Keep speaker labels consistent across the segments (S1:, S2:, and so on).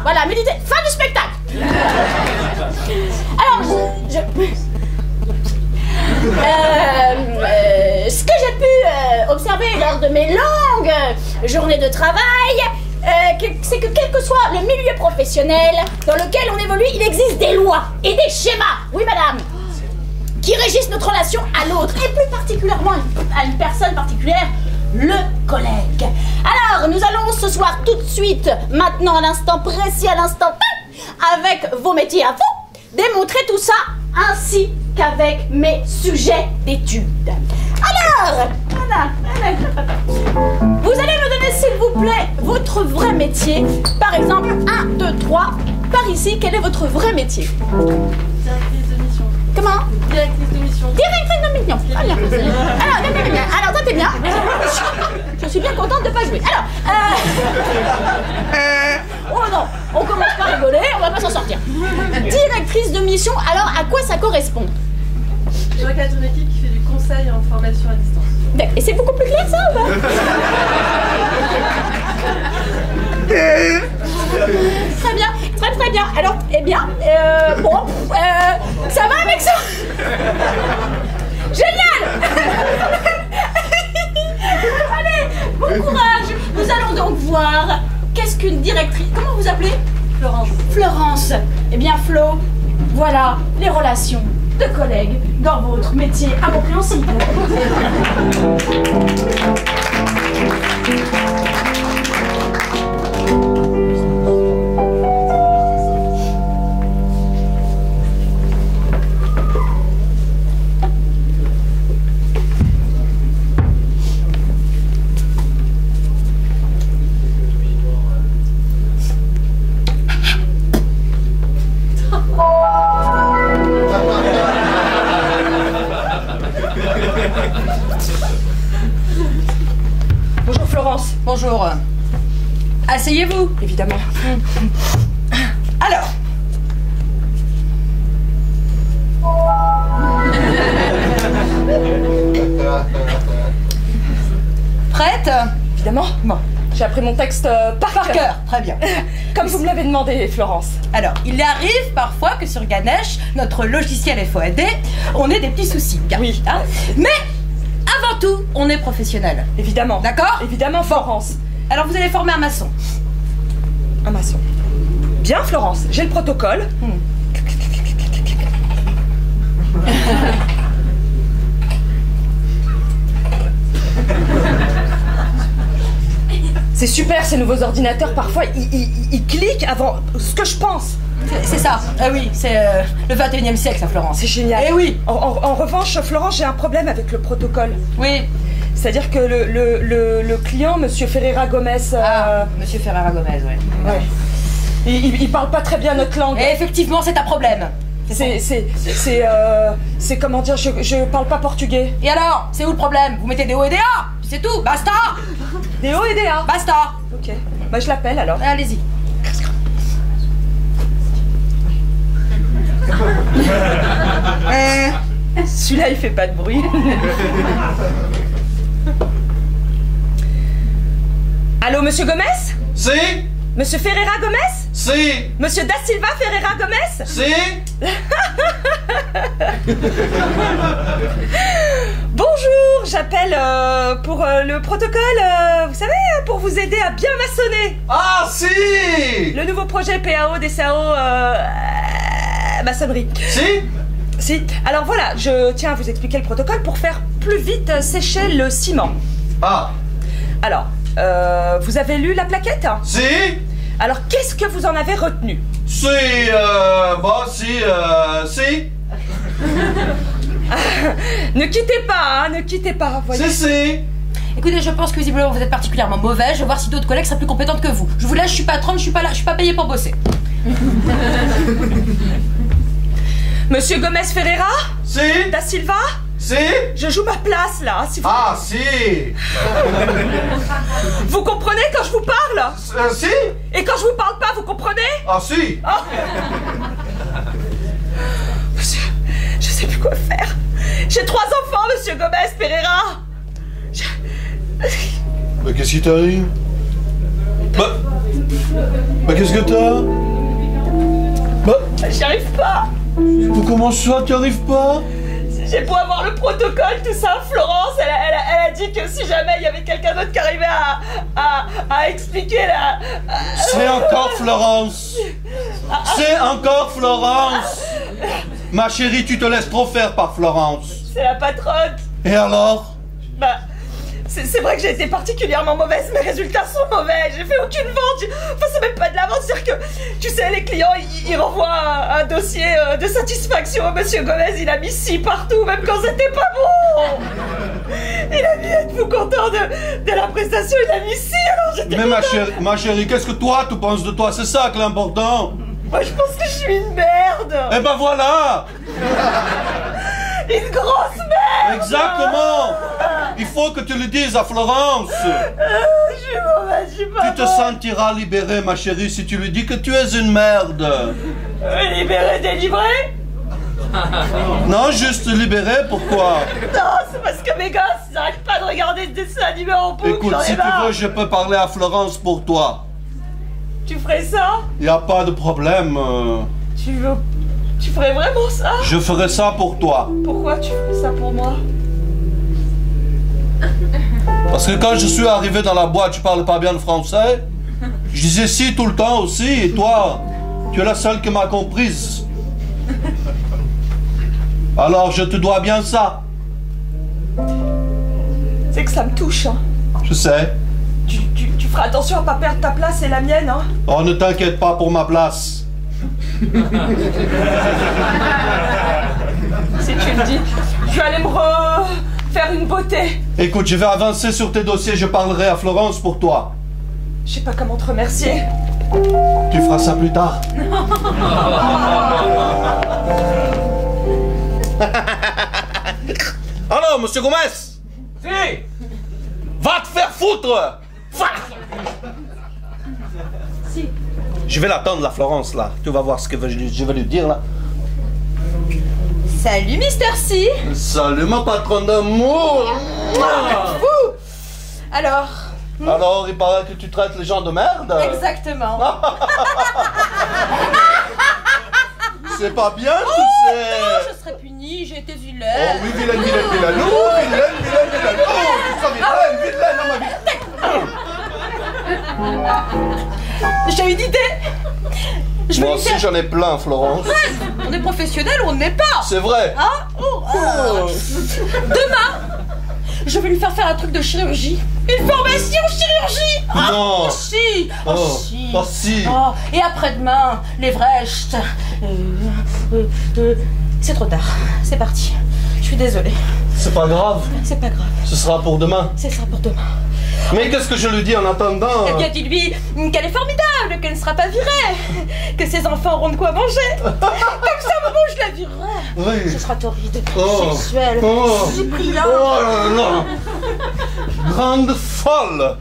S1: Voilà, méditer. Fin du spectacle. Alors, ce que j'ai pu observer lors de mes longues journées de travail, c'est que quel que soit le milieu professionnel dans lequel on évolue, il existe des lois et des schémas, oui madame, qui régissent notre relation à l'autre, et plus particulièrement à une personne particulière, le collègue. Alors, nous allons ce soir tout de suite, maintenant à l'instant précis, à l'instant avec vos métiers à vous, démontrer tout ça, ainsi qu'avec mes sujets d'études. Alors, vous allez me donner, s'il vous plaît, votre vrai métier. Par exemple, 1, 2, 3, par ici, quel est votre vrai métier?
S2: Directrice de mission.
S1: Comment?
S2: Directrice de mission.
S1: Directrice de mission. Ah, bien. Alors, toi, t'es bien. Je suis bien contente de ne pas jouer. Alors, oh non, on commence par rigoler, on va pas s'en sortir. Directrice de mission, alors à quoi ça correspond?
S2: Je recadre une équipe qui fait du conseil en formation à distance.
S1: D'accord. Et c'est beaucoup plus clair ça ou pas? Très bien, très bien. Alors, eh bien, ça va avec ça? Génial. Allez, bon courage. Nous allons donc voir qu'est-ce qu'une directrice. Comment vous appelez?
S2: Florence.
S1: Florence. Eh bien, Flo, voilà les relations de collègues dans votre métier incompréhensible.
S3: Bonjour Florence.
S4: Bonjour. Asseyez-vous.
S3: Évidemment. Alors.
S4: Prête?
S3: Évidemment. Bon. J'ai appris mon texte par cœur.
S4: Très bien.
S3: Comme vous me l'avez demandé, Florence.
S4: Alors, il arrive parfois que sur Ganesh, notre logiciel FOAD, on ait des petits soucis.
S3: Oui.
S4: Hein, mais avant tout, on est professionnel.
S3: Évidemment.
S4: D'accord?
S3: Évidemment, Florence.
S4: Alors, vous allez former un maçon.
S3: Un maçon. Bien, Florence. J'ai le protocole. C'est super ces nouveaux ordinateurs, parfois ils cliquent avant ce que je pense.
S4: C'est ça. Ah oui, c'est le 21e siècle, ça, Florence.
S3: C'est génial.
S4: Eh oui.
S3: En revanche, Florence, j'ai un problème avec le protocole.
S4: Oui.
S3: C'est-à-dire que le client, Monsieur Ferreira Gomez...
S4: Monsieur Ferreira Gomez, oui.
S3: Ouais. Il parle pas très bien notre langue.
S4: Et effectivement, c'est un problème.
S3: C'est comment dire, je parle pas portugais.
S4: Et alors, c'est où le problème? Vous mettez des O et des A, c'est tout, basta.
S3: Des O et des A.
S4: Basta.
S3: Ok, bah je l'appelle alors.
S4: Allez-y.
S3: Celui-là il fait pas de bruit. Allô, Monsieur Gomez?
S5: Si.
S3: Monsieur Ferreira Gomez?
S5: Si.
S3: Monsieur Da Silva Ferreira Gomez?
S5: Si.
S3: Bonjour, j'appelle pour le protocole, vous savez, pour vous aider à bien maçonner.
S5: Ah si.
S3: Le nouveau projet PAO, DCAO, maçonnerie. Si. Alors voilà, je tiens à vous expliquer le protocole pour faire plus vite sécher le ciment.
S5: Ah.
S3: Alors, vous avez lu la plaquette?
S5: Si.
S3: Alors, qu'est-ce que vous en avez retenu?
S5: Si.
S3: Ne quittez pas, hein, ne quittez pas, voyez.
S5: Si.
S4: Écoutez, je pense que visiblement vous êtes particulièrement mauvais. Je vais voir si d'autres collègues seraient plus compétentes que vous. Je vous laisse, je suis patronne, je suis pas là, je suis pas payée pour bosser.
S3: Monsieur Gomez Ferreira?
S5: Si.
S3: Da Silva?
S5: Si.
S3: Je joue ma place là, si vous...
S5: Ah si.
S3: Vous comprenez quand je vous parle?
S5: Si.
S3: Et quand je vous parle pas, vous comprenez?
S5: Ah si.
S3: Monsieur, je sais plus quoi faire. J'ai 3 enfants, Monsieur Gomez Ferreira.
S5: Mais qu'est-ce qui t'arrive? Mais qu'est-ce que t'as? Bah,
S3: J'y arrive pas.
S5: comment ça, tu arrives pas?
S3: J'ai beau avoir le protocole, tout ça, Florence, elle a dit que si jamais il y avait quelqu'un d'autre qui arrivait à expliquer la...
S5: C'est encore Florence. C'est encore Florence. Ma chérie, tu te laisses trop faire par Florence.
S3: C'est la patronne.
S5: Et alors?
S3: Bah, c'est vrai que j'ai été particulièrement mauvaise, mes résultats sont mauvais, j'ai fait aucune vente, enfin c'est même pas de la vente, c'est-à-dire que, tu sais, les clients, ils renvoient un dossier de satisfaction, monsieur Gomez, il a mis 6 partout, même quand c'était pas bon. Il a mis, êtes-vous content de la prestation, il a mis 6, alors j'étais...
S5: Mais ma chérie, qu'est-ce que toi, tu penses de toi? C'est ça qui est l'important.
S3: Moi je pense que je suis une merde.
S5: Eh ben voilà.
S3: Une grosse merde.
S5: Exactement. Il faut que tu le dises à Florence.
S3: Je suis mauvaise, je suis pas
S5: Tu te sentiras libérée, ma chérie, si tu lui dis que tu es une merde.
S3: Libéré, délivré.
S5: Non, juste libérée, pourquoi?
S3: Non, c'est parce que mes gosses, ils n'arrêtent pas de regarder ce dessin animé en boucle.
S5: Écoute,
S3: j'en ai
S5: si tu
S3: marre.
S5: veux, je peux parler à Florence pour toi.
S3: Tu ferais ça?
S5: Y a pas de problème.
S3: Tu ferais vraiment ça?
S5: Je ferai ça pour toi.
S3: Pourquoi tu ferais ça pour moi?
S5: Parce que quand je suis arrivé dans la boîte, je parlais pas bien le français. Je disais si tout le temps aussi, et toi, tu es la seule qui m'a comprise. Alors je te dois bien ça.
S3: C'est que ça me touche, hein.
S5: Je sais.
S3: Tu feras attention à pas perdre ta place et la mienne, hein.
S5: Oh, ne t'inquiète pas pour ma place.
S3: Si tu le dis, je vais aller me faire une beauté.
S5: Écoute, je vais avancer sur tes dossiers, je parlerai à Florence pour toi.
S3: Je sais pas comment te remercier.
S5: Tu feras ça plus tard. Alors, monsieur Gomez?
S6: Si.
S5: Va te faire foutre!
S1: Si.
S5: Je vais l'attendre, la Florence, là. Tu vas voir ce que je vais lui dire, là.
S4: Salut, Mister C.
S5: Salut, ma patronne d'amour!
S4: Alors,
S5: Alors, il paraît que tu traites les gens de merde?
S4: exactement.
S5: C'est pas bien, tu
S4: Non,
S5: sais!
S4: je serais punie, j'ai été
S5: Oh
S4: vilaine.
S5: oui, vilaine, vilaine, vilaine! Oh, vilaine, vilaine, vilaine! Oh, tu seras vilaine, vilaine dans ma vie!
S4: J'ai une idée. Je vais
S5: Moi
S4: lui
S5: aussi,
S4: faire...
S5: j'en ai plein, Florence.
S4: On est professionnel ou on n'est pas?
S5: C'est vrai.
S4: Hein? Demain, je vais lui faire faire un truc de chirurgie. Une formation chirurgie.
S5: Non.
S4: Si.
S5: Oh,
S4: si.
S5: oh, si.
S4: Oh, et après-demain, l'Everest. C'est trop tard. C'est parti. Je suis désolée.
S5: C'est pas grave.
S4: C'est pas grave.
S5: Ce sera pour demain.
S4: C'est ça pour demain.
S5: Mais qu'est-ce que je lui dis en attendant?
S4: Eh bien, dis-lui qu'elle est formidable, qu'elle ne sera pas virée, que ses enfants auront de quoi manger. Comme ça, au moment où je la virerai,
S5: Oui.
S4: ce sera torride,
S5: Oh.
S4: sexuel,
S5: Oh.
S4: brillant.
S5: Oh là là. Grande folle.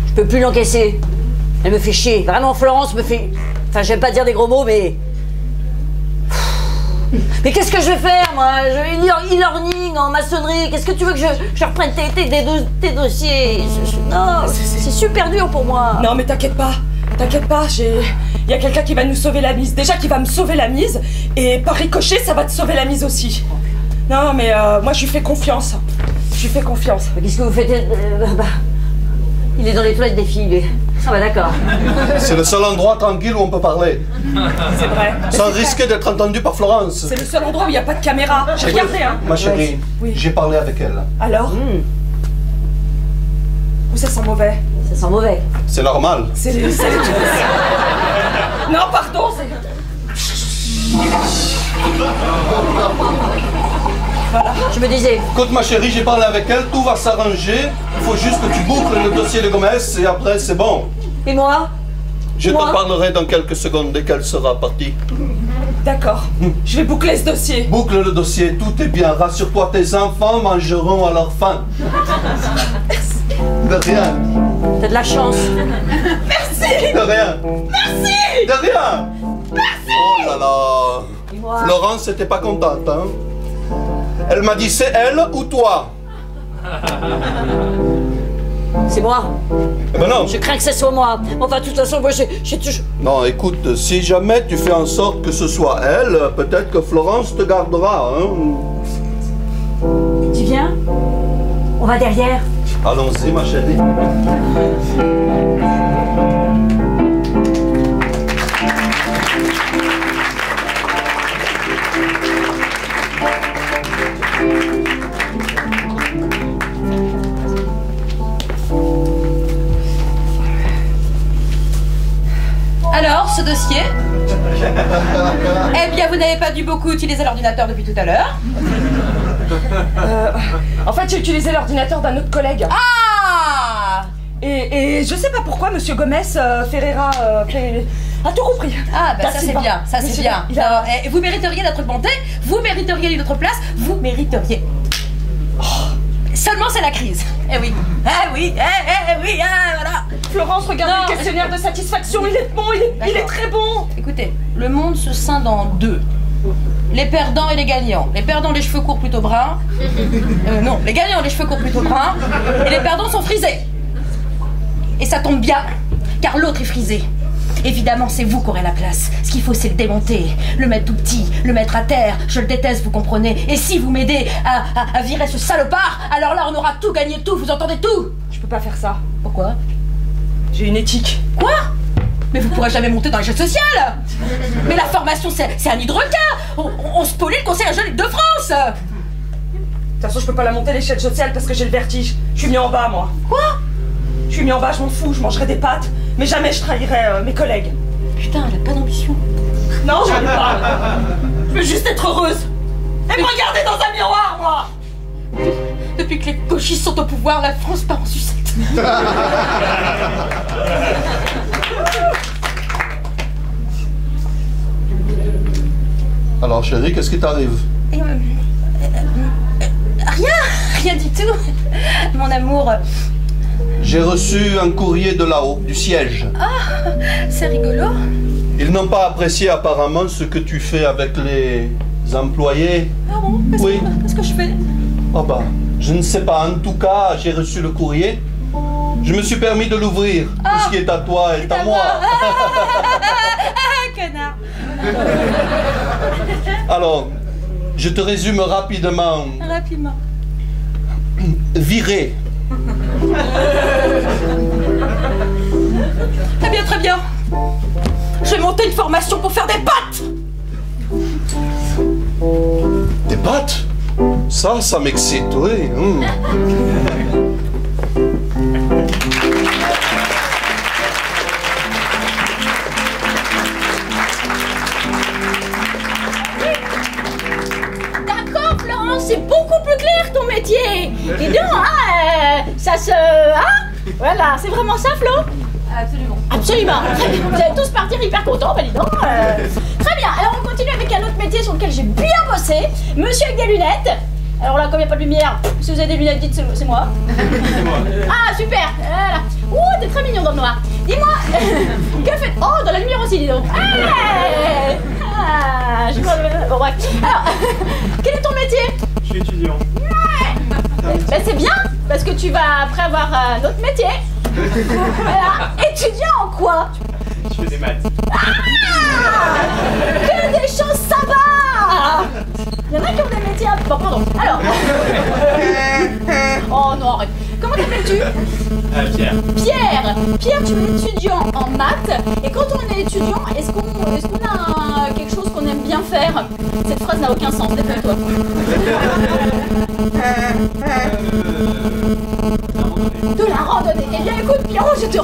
S7: Je peux plus l'encaisser. Elle me fait chier. Vraiment, Florence me fait... Enfin, j'aime pas dire des gros mots, mais... Mais qu'est-ce que je vais faire, moi? Je vais e-learning en maçonnerie. Qu'est-ce que tu veux que je reprenne tes dossiers? Non, c'est super dur pour moi.
S3: Non mais t'inquiète pas, il y a quelqu'un qui va nous sauver la mise. Déjà qui va me sauver la mise, et par ricochet ça va te sauver la mise aussi. Non mais moi je lui fais confiance. Je lui fais confiance.
S7: Mais qu'est-ce que vous faites? Il est dans les toilettes des filles, lui. Ah bah d'accord.
S5: C'est le seul endroit tranquille où on peut parler.
S3: C'est vrai.
S5: Sans risquer d'être entendu par Florence.
S3: C'est le seul endroit où il n'y a pas de caméra. J'ai regardé, hein.
S5: Ma chérie,
S3: Oui.
S5: j'ai parlé avec elle.
S3: Alors Où ça sent mauvais?
S7: Ça sent mauvais.
S5: C'est normal.
S3: C'est Non, pardon, c'est... Voilà.
S7: Je me disais,
S5: Écoute ma chérie, j'ai parlé avec elle, tout va s'arranger. Il faut juste que tu boucles le dossier de Gomez et après c'est bon.
S7: et moi?
S5: Je
S7: Moi
S5: te parlerai dans quelques secondes dès qu'elle sera partie.
S3: D'accord. Je vais boucler ce dossier.
S5: Boucle le dossier, tout est bien. Rassure-toi, tes enfants mangeront à leur faim. De rien.
S7: T'as de la chance.
S5: De rien. Merci. De rien. Merci. Oh là là.
S7: Et moi?
S5: Florence n'était pas contente, hein? Elle m'a dit c'est elle ou toi.
S7: C'est moi.
S5: Eh ben non.
S7: Je crains que ce soit moi. Enfin, de toute façon, moi, j'ai toujours...
S5: Non, écoute, si jamais tu fais en sorte que ce soit elle, peut-être que Florence te gardera, hein.
S7: Tu viens? On va derrière.
S5: Allons-y, ma chérie.
S4: Alors, ce dossier? Eh bien, vous n'avez pas dû beaucoup utiliser l'ordinateur depuis tout à l'heure.
S3: En fait, j'ai utilisé l'ordinateur d'un autre collègue.
S4: Ah!
S3: Et je sais pas pourquoi Monsieur Gomez Ferreira a tout compris.
S4: Ah, bah ça c'est
S3: pas-
S4: bien, ça c'est
S3: Monsieur-
S4: bien.
S3: il a-
S4: Non, vous mériteriez notre bonté, vous mériteriez une autre place, vous mériteriez. Oh. Seulement c'est la crise. Eh oui, voilà.
S3: Florence, regardez
S4: Non,
S3: le questionnaire de satisfaction, il est bon, il est
S4: D'accord.
S3: très bon.
S4: Écoutez, le monde se scinde en deux. Les perdants et les gagnants. Les perdants, les cheveux courts plutôt bruns. Non, les gagnants, les cheveux courts plutôt bruns. Et les perdants sont frisés. Et ça tombe bien, car l'autre est frisé. Évidemment, c'est vous qui aurez la place. Ce qu'il faut, c'est le démonter, le mettre tout petit, le mettre à terre. Je le déteste, vous comprenez. Et si vous m'aidez à virer ce salopard, alors là, on aura tout gagné, tout. Vous entendez tout?
S3: Je peux pas faire ça.
S4: Pourquoi?
S3: J'ai une éthique.
S4: Quoi? Mais vous pourrez jamais monter dans l'échelle sociale. Mais la formation, c'est un nid de requin. On spolie le Conseil Régional de France.
S3: De toute façon, je peux pas la monter l'échelle sociale parce que j'ai le vertige. Je suis mis en bas, moi.
S4: Quoi?
S3: Je suis mis en bas, je m'en fous, je mangerai des pâtes, mais jamais je trahirai mes collègues.
S4: Putain, elle a pas d'ambition.
S3: Non, j'en ai pas. Je veux juste être heureuse. Et me regarder dans un miroir, moi.
S4: Depuis que les gauchistes sont au pouvoir, la France part en sucette.
S5: Alors chérie, qu'est-ce qui t'arrive?
S4: Rien du tout. Mon amour,
S5: J'ai reçu un courrier de là-haut, du siège.
S4: c'est rigolo.
S5: Ils n'ont pas apprécié apparemment ce que tu fais avec les employés.
S4: Ah bon?
S5: Oui.
S4: Qu'est-ce que je fais?
S5: Oh bah, je ne sais pas. En tout cas, j'ai reçu le courrier. Je me suis permis de l'ouvrir. Tout ce qui est à toi est à moi.
S4: Ah, connard.
S5: Alors, je te résume rapidement.
S4: Rapidement.
S5: Viré.
S4: Très bien. Je vais monter une formation pour faire des pâtes.
S5: Des pâtes? Ça m'excite, oui.
S1: D'accord, Florence, c'est beaucoup plus clair ton métier. Dis donc, hein, ça se... Hein? Voilà, c'est vraiment ça, Flo?
S4: Absolument.
S1: Absolument. Très bien. Vous allez tous partir hyper contents, bah dis donc. Très bien, alors on continue avec un autre métier sur lequel j'ai bien bossé. Monsieur avec des lunettes. Alors là, comme il n'y a pas de lumière, si vous avez des lunettes, dites c'est moi. Ah, super. Voilà. Ouh, t'es très mignon dans le noir. Dis-moi, que faites... Oh, dans la lumière aussi, dis donc. Ah, je vois... Bon, bref. Alors, quel est ton métier?
S6: Je suis étudiant.
S1: Ben, c'est bien, parce que tu vas après avoir un autre métier. Voilà. Étudiant en quoi?
S6: Je fais des maths.
S1: Ah, que des choses sympas. Il y en a qui ont des métiers... Bon, pardon. Alors... Oh non, arrête. Comment t'appelles-tu?
S6: Pierre.
S1: Pierre. Pierre, tu es étudiant en maths. Et quand on est étudiant, est-ce qu'on a quelque chose qu'on aime bien faire? Cette phrase n'a aucun sens, défends-toi. De la randonnée. Eh bien écoute, Pierrot, je te...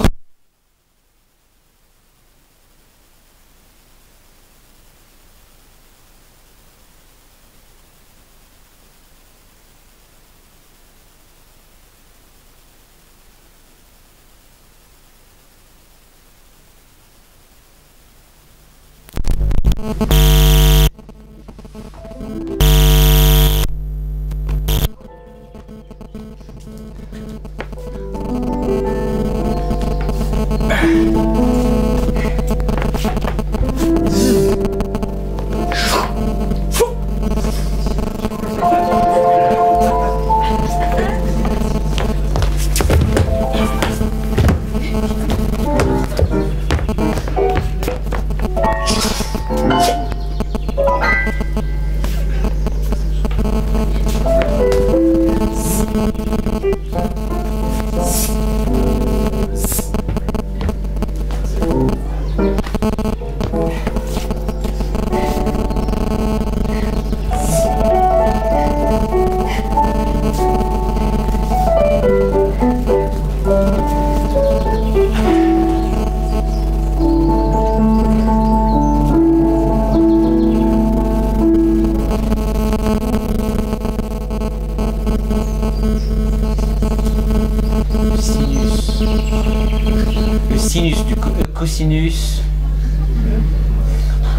S8: Le sinus du cosinus.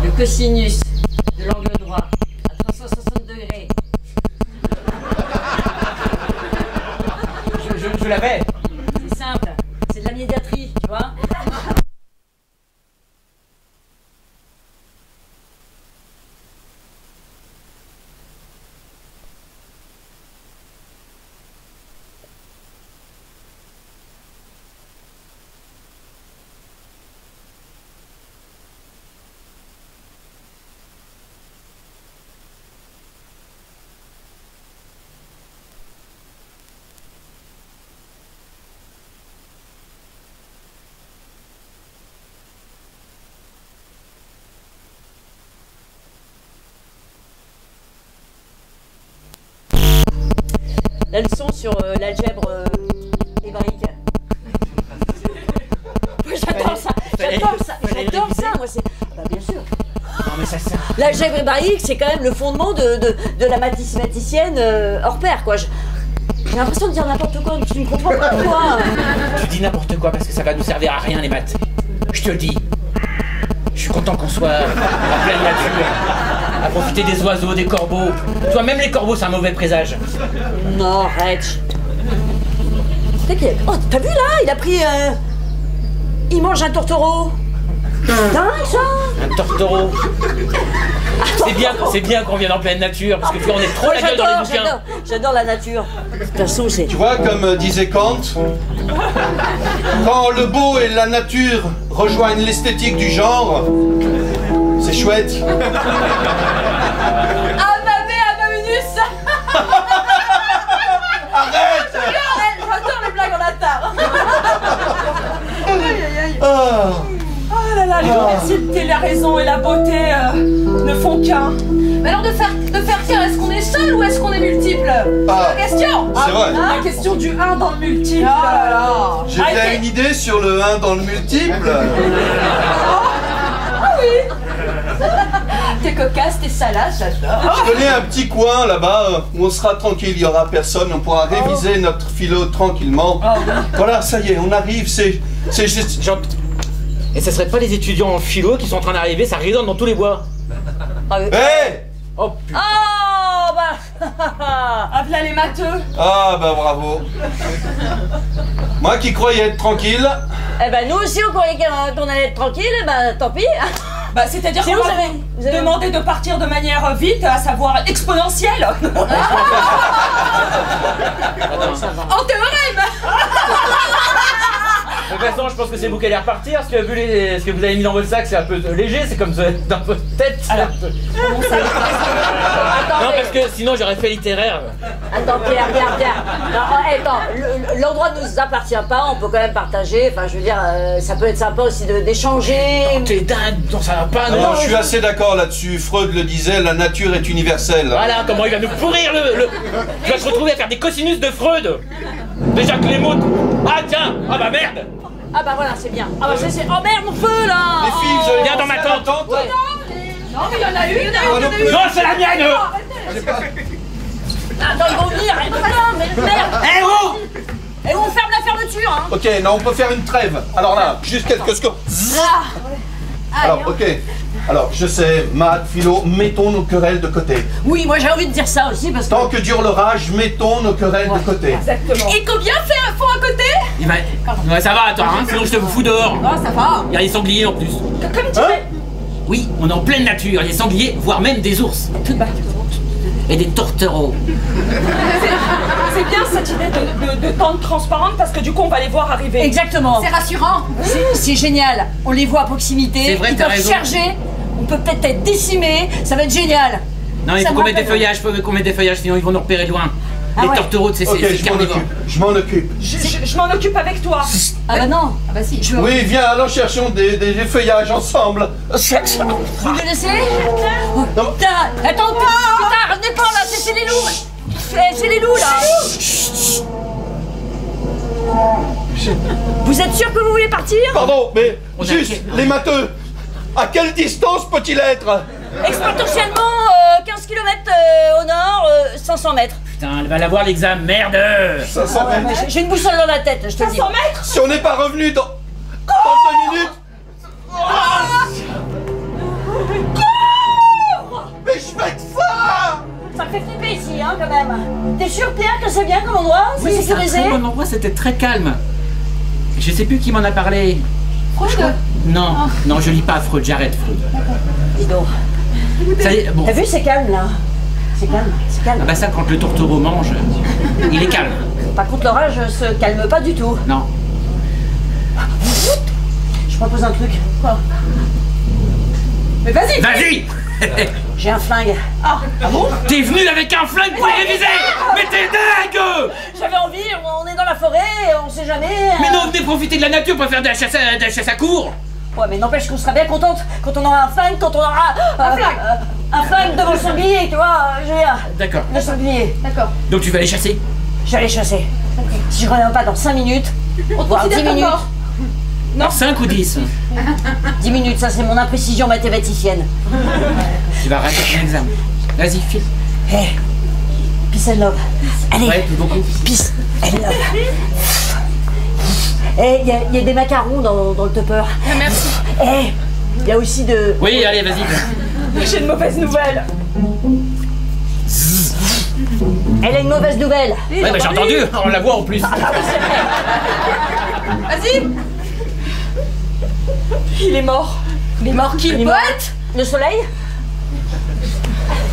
S7: Le cosinus de l'angle droit à 360 degrés.
S8: Je l'avais.
S7: C'est simple, c'est de la médiatrie, tu vois. La leçon sur l'algèbre hébraïque. J'adore ça, j'adore ça, moi c'est... Bah bien sûr.
S8: Non mais ça sert.
S7: L'algèbre hébraïque, c'est quand même le fondement de la mathématicienne hors pair, quoi. J'ai l'impression de dire n'importe quoi, mais tu ne comprends pas quoi.
S8: Tu dis n'importe quoi parce que ça va nous servir à rien les maths. Je te le dis. Je suis content qu'on soit en pleine nature, à profiter des oiseaux, des corbeaux. Toi, même les corbeaux, c'est un mauvais présage.
S7: Non, arrête. Oh, t'as vu là, il a pris... Il mange un tourtereau. Dingue ça.
S8: Un tortoro. C'est bien qu'on vienne en pleine nature, parce que tu vois, on est trop la gueule dans les bouquins.
S7: J'adore la nature. De toute façon, c'est...
S5: Tu vois, comme disait Kant, quand le beau et la nature rejoignent l'esthétique du genre, c'est chouette.
S4: Ah ma mère, ah ma minus.
S5: Arrête.
S4: J'adore les blagues en latin.
S5: Ah.
S3: Oh là là, les diversité, la raison et la beauté ne font qu'un.
S4: Mais alors de faire qu'un, est-ce qu'on est seul ou est-ce qu'on est multiple?
S5: Ah.
S4: C'est la question.
S5: C'est vrai.
S3: La question du 1 dans le multiple.
S4: Oh là là.
S5: J'ai bien une idée sur le 1 dans le multiple.
S4: T'es cocasse, t'es salade, j'adore.
S5: Je connais un petit coin là-bas où on sera tranquille, il n'y aura personne, on pourra réviser notre philo tranquillement. Voilà, ça y est, on arrive, c'est juste...
S8: Et ça serait pas les étudiants en philo qui sont en train d'arriver, ça résonne dans tous les bois.
S5: Hé.
S8: Oh putain.
S7: Oh bah...
S3: Ah, voilà les matheux.
S5: Ah bah bravo. Moi qui croyais être tranquille.
S7: Eh ben nous aussi on croyait qu'on allait être tranquille, eh ben tant pis.
S3: Bah, c'est-à-dire
S7: Si
S3: qu'on
S7: vous
S3: va
S7: avez- vous avez-
S3: demander de partir de manière vite, à savoir exponentielle.
S4: En théorème.
S8: De toute façon, je pense que c'est vous qui allez repartir, parce que vu ce que vous avez mis dans votre sac, c'est un peu léger, c'est comme ça dans votre tête.
S3: Alors,
S8: Non, parce que sinon j'aurais fait littéraire.
S7: Attends Pierre, non, attends, l'endroit ne nous appartient pas, on peut quand même partager, enfin je veux dire, ça peut être sympa aussi d'échanger.
S8: T'es dingue, non, ça va pas,
S5: Non,
S8: non.
S5: je suis assez d'accord là-dessus. Freud le disait, la nature est universelle.
S8: Voilà, comment il va nous pourrir le... Tu vas te retrouver à faire des cosinus de Freud. Déjà que les mots... Ah tiens, ah bah merde.
S7: Ah bah voilà, c'est bien. Ah bah c'est... Oh merde, mon feu là.
S5: Les filles, vous avez
S8: Viens dans
S5: pensé
S8: ma
S5: à la
S8: tente.
S5: tente.
S4: Non mais il y en a une,
S5: Ah, non plus.
S8: Non, c'est la mienne.
S7: Attends, ils vont venir. Non, mais merde.
S8: Eh oh.
S7: Et on ferme la fermeture, hein.
S5: Ok, non, on peut faire une trêve. Alors là, juste quelques secondes. Alors, ok. Alors, je sais, maths, philo, mettons nos querelles de côté.
S7: Oui, moi j'ai envie de dire ça aussi parce que...
S5: Tant que dure l'orage, mettons nos querelles de côté.
S3: exactement.
S4: Et combien font à côté?
S8: Il va... Ouais, ça va, attends, hein, sinon je te fous dehors.
S4: Oh ça va.
S8: Il y a des sangliers en plus.
S3: Comme dirait...
S8: Oui, on est en pleine nature, il y a des sangliers, voire même des ours. Et des tourtereaux.
S3: C'est bien cette idée de tente transparente parce que du coup on va les voir arriver.
S7: Exactement.
S4: C'est rassurant.
S7: C'est génial. On les voit à proximité.
S8: C'est vrai,
S7: ils
S8: t'as
S7: peuvent
S8: raison.
S7: charger. On peut peut-être être décimés. Ça va être génial.
S8: Non, il
S7: Ça
S8: faut
S7: me
S8: qu'on mette des
S7: rappelle-
S8: feuillages, sinon ils vont nous repérer de loin. Les
S7: ouais.
S8: tourtereaux, c'est
S5: Ok, je m'en
S8: carnivore.
S5: occupe. Je m'en occupe.
S3: Je m'en occupe avec toi.
S7: Ah bah non.
S4: Ah bah si.
S5: Oui, viens, allons cherchons des feuillages ensemble.
S7: Vous me laissez
S5: Non.
S7: Putain, attends, putain, revenez pas là, c'est les loups. C'est les loups là. Vous êtes sûr que vous voulez partir?
S5: Pardon, mais
S8: On a
S5: juste, les matheux, à quelle distance peut-il être?
S7: Exponentiellement 15 km au nord, 500 mètres.
S8: Putain, elle va l'avoir l'examen, merde.
S5: 500 mètres.
S7: J'ai une boussole dans la tête, je te le dis.
S3: 500 mètres.
S5: Si on n'est pas revenu dans 2 minutes. Mais je fais que ça.
S7: Ça me fait flipper ici, hein, quand même. T'es sûr, Pierre, que c'est bien comme endroit? C'est
S8: Oui, c'est un
S7: sécurisé?
S8: très bon endroit, c'était très calme. Je sais plus qui m'en a parlé.
S4: Freud.
S8: Non, non, je lis pas Freud, j'arrête Freud.
S7: Dis donc.
S8: Ça y est, bon.
S7: T'as vu, c'est calme là. C'est calme, c'est calme.
S8: Ah bah ça, quand le tourtereau mange, il est calme.
S7: Par contre, l'orage se calme pas du tout.
S8: Non.
S7: Je propose un truc. Quoi?
S3: Mais vas-y.
S8: Vas-y.
S7: J'ai un flingue.
S3: Ah bon?
S8: T'es venu avec un flingue pour y réviser. Mais t'es dingue.
S7: J'avais envie, on est dans la forêt, on sait jamais.
S8: Mais non, venez profiter de la nature pour faire de la chasse à court.
S7: Ouais, mais n'empêche qu'on sera bien contente quand on aura un flingue, quand on aura un flingue devant le sanglier, tu vois. Je veux dire,
S8: D'accord.
S7: le sanglier.
S4: D'accord.
S8: Donc tu vas aller chasser.
S7: Je vais aller chasser. Si je reviens pas dans 5 minutes, voire 10 minutes.
S8: Non. 5 ou 10.
S7: 10 minutes, ça c'est mon imprécision mathématicienne.
S8: Tu vas rater ton examen. Vas-y, file.
S7: Hé, peace and love. Allez,
S8: Ouais, plus beaucoup.
S7: peace and love. Eh, il y a des macarons dans le tupper.
S4: Merci.
S7: Eh, il y a aussi de...
S8: Oui, allez, vas-y.
S3: J'ai une mauvaise nouvelle.
S7: Elle a une mauvaise nouvelle.
S8: Ouais, bah j'ai entendu, on la voit en plus.
S4: Vas-y.
S3: Il est mort.
S4: Il est mort qui?
S7: Il
S4: Le
S7: est mort.
S4: poète?
S7: Le soleil?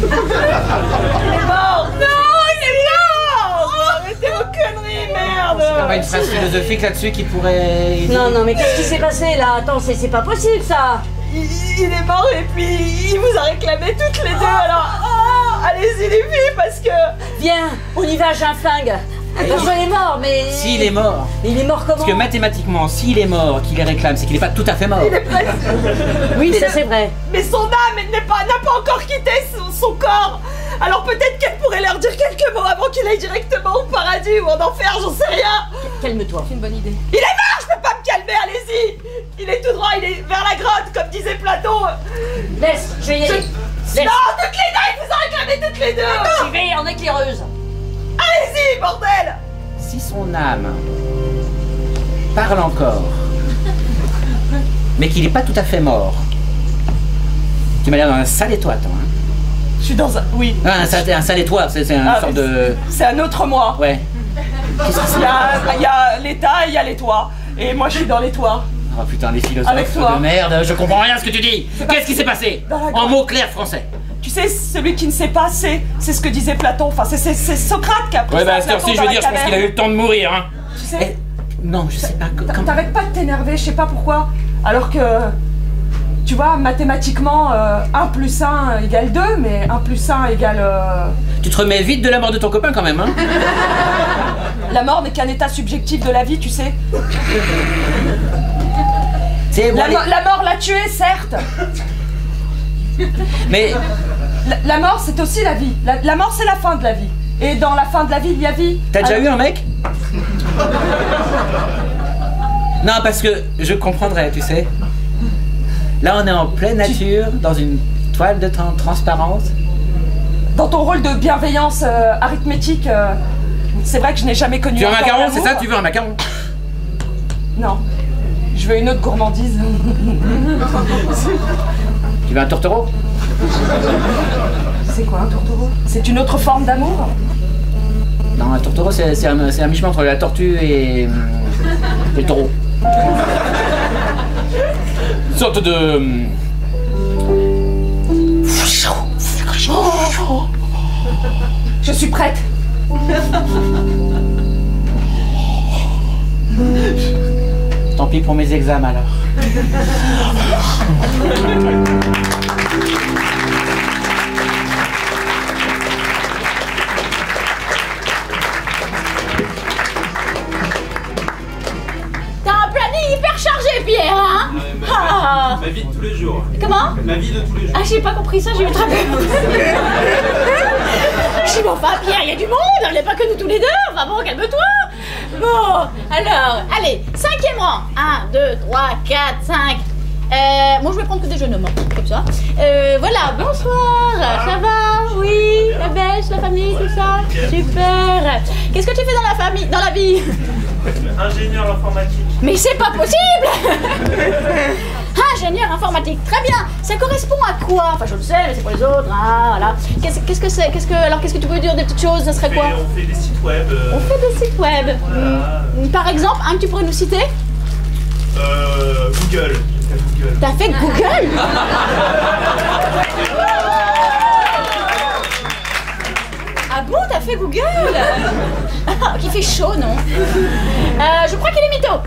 S3: Il est mort. Non, il est mort. Arrêtez vos conneries, merde.
S8: T'as pas une phrase philosophique là-dessus qui pourrait...
S7: Non, mais qu'est-ce qui s'est passé là? Attends, c'est pas possible ça.
S3: Il est mort et puis il vous a réclamé toutes les deux. Alors, allez-y les filles parce que...
S7: Viens, on y va, j'ai un flingue. Personne est mort, mais...
S8: S'il est mort.
S7: Il est mort comment?
S8: Parce que mathématiquement, s'il est mort, qu'il les réclame, c'est qu'il n'est pas tout à fait mort.
S7: Oui, ça c'est vrai.
S3: Mais son âme n'a pas encore quitté son corps. Alors peut-être qu'elle pourrait leur dire quelques mots avant qu'il aille directement au paradis ou en enfer, j'en sais rien.
S7: Calme-toi.
S4: C'est une bonne idée.
S3: Il est mort, je peux pas me calmer, allez-y. Il est tout droit, il est vers la grotte, comme disait Platon.
S7: Laisse, je vais y aller. Laisse.
S3: Non, toutes les deux, il vous a réclamé toutes les deux.
S7: J'y vais en éclaireuse.
S3: Allez-y, bordel.
S8: Si son âme parle encore, mais qu'il n'est pas tout à fait mort, tu m'as l'air dans un sale étoile, toi. Hein.
S3: Je suis dans un... Oui.
S8: Ah, un sale étoile, c'est une sorte de...
S3: C'est un autre moi.
S8: Ouais.
S3: Il y a l'état et il y a les toits. Et moi je suis dans les toits.
S8: Oh putain, les philosophes
S3: Avec toi.
S8: de merde, je comprends rien à ce que tu dis. Qu'est-ce qui s'est passé?
S3: Dans la
S8: En
S3: grotte.
S8: mots clairs français.
S3: Tu sais, celui qui ne sait pas, c'est ce que disait Platon. Enfin, c'est Socrate qui a pris
S8: Ouais,
S3: ça
S8: bah
S3: à
S8: à cette
S3: Platon
S8: heure-ci, je
S3: dans
S8: veux
S3: la
S8: dire, je pense qu'il a eu
S3: caverne.
S8: le temps de mourir, hein.
S3: Tu sais,
S8: Non, je sais pas. Comment...
S3: t'arrêtes pas de t'énerver, je sais pas pourquoi. Alors que, tu vois, mathématiquement, 1 plus 1 égale 2, mais 1 plus 1 égale...
S8: Tu te remets vite de la mort de ton copain quand même, hein.
S3: La mort n'est qu'un état subjectif de la vie, tu sais.
S8: C'est bon, allez.
S3: La mort l'a tué, certes.
S8: Mais
S3: La mort, c'est aussi la vie. La mort, c'est la fin de la vie. Et dans la fin de la vie, il y a vie.
S8: t'as déjà
S3: Alors-
S8: eu un mec? Non, parce que je comprendrais, tu sais. Là, on est en pleine nature, dans une toile de transparence.
S3: Dans ton rôle de bienveillance arithmétique, c'est vrai que je n'ai jamais connu
S8: Tu veux un
S3: encore
S8: macaron, c'est
S3: l'amour.
S8: ça? Tu veux un macaron?
S3: Non. Je veux une autre gourmandise.
S8: Tu veux un tourtereau?
S3: C'est quoi un tourtereau? C'est une autre forme d'amour?
S8: Non, un tourtereau, c'est un mi-chemin entre la tortue et le taureau. Une sorte de...
S3: Je suis prête.
S8: Tant pis pour mes examens alors.
S6: vie de tous les jours.
S1: Comment?
S6: La vie de tous les jours.
S1: Ah, j'ai pas compris ça, j'ai eu très peur. Je suis bon, enfin, Pierre, il y a du monde, il n'y a pas que nous tous les deux. Enfin bon, calme-toi. Bon, alors, allez, 5e rang. 1, 2, 3, 4, 5. Moi, je vais prendre que des jeunes hommes, comme ça. Voilà, bonsoir, ça va? Oui, la bêche, la famille, tout ça? Super. Qu'est-ce que tu fais dans la vie?
S6: Ingénieur informatique.
S1: Mais c'est pas possible. Ingénieur informatique, très bien. Ça correspond à quoi? Enfin, je le sais, mais c'est pour les autres. Ah, voilà. Qu'est-ce que c'est? Alors, qu'est-ce que tu peux dire des petites choses? Ça serait quoi?
S6: On fait des sites web.
S1: On fait des sites web.
S6: Voilà.
S1: Par exemple, un que tu pourrais nous citer?
S6: Google.
S1: T'as fait Google? Ah bon, t'as fait Google? Qui fait chaud, non? Je crois qu'il est mytho.